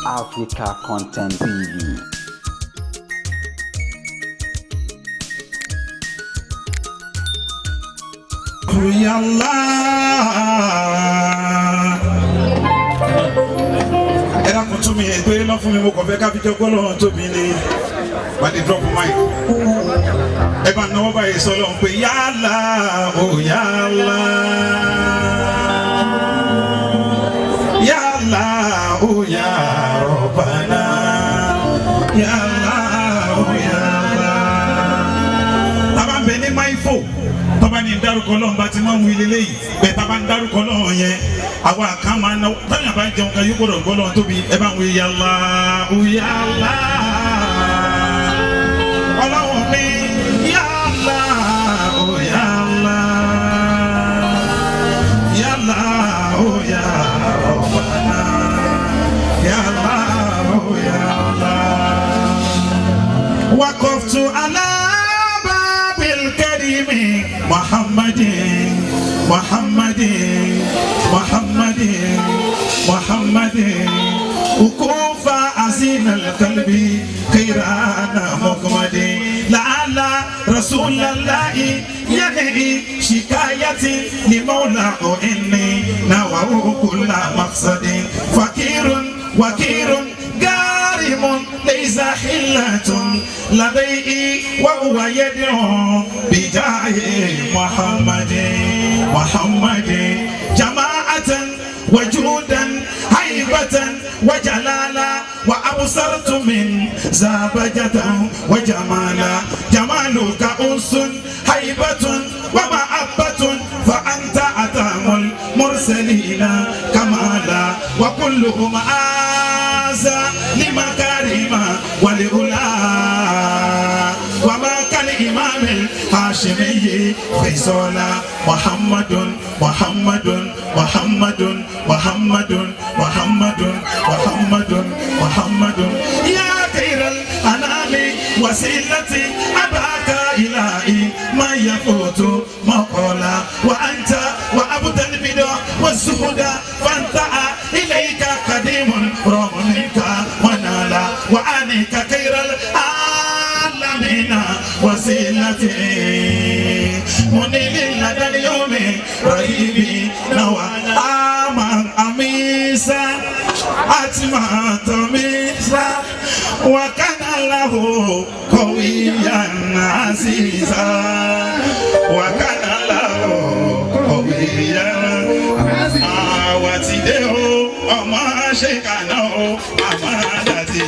Africa Content TV. Era kò tún mi ẹgbẹ́ lọ fún mi mo kàn fẹ́ ká fi jẹ́ kọ́ lọ́run tóbi ni wà ní drop mic ẹ bá náwó báyìí sọ lọ́run pé yálà ó yálà yálà ó yá Rabbana yálà ó yálà. Tábà ń bẹ ní máìfò tọ́ba ní dárúkọ lọ́run bá ti máa ń wí lélẹ́yìí bẹ́ẹ̀ tábà ń dárúkọ lọ́run yẹn àwa kan máa ń náwó táyà bá ń jẹun kan yóò gbọ́dọ̀ gbọ́ lọ́run tóbi ẹ bá ń wí yálà ó yálà ọlọ́run mi yálà ó yálà yálà ó yá Rabbana yálà ó yálà. Waqaftu ala babil karimi Muhammadin Muhammadin Muhammadin Muhammadin ukufa azina alqalbi qirana muhammadin la'alla rasulallahi yad'i shikayati li mawla'u inni nawahu kulla maqsadin fakirun wakirun garimun laysa hillatun ladayhi wa huwa yad'u bijahi muhammadin muhammadin jama'atan وجودا هيبة وجلالا وأبصرت من زابجة وجمالا جمالك أنس هيبة ومحبة فأنت أتم المرسلين كمالا وكلهم آزا لمكارم ولأولى وما كالإمام الهاشمي فيصولا محمد محمد محمد محمد محمد محمد محمد يا خير الأنام وسيلتي أباك إلهي ما يفوت مقولا وأنت وأبد البدع والزهد فانتهى إليك قديم رغمك ونالا وأنك خير العالمين وسيلتي منيل لدى اليوم رهيبي نوى آمن أميسا أتما تميسا وكان له قويا عزيزا وكان له قويا عزيزا وتديه أما شيكانه أما داتي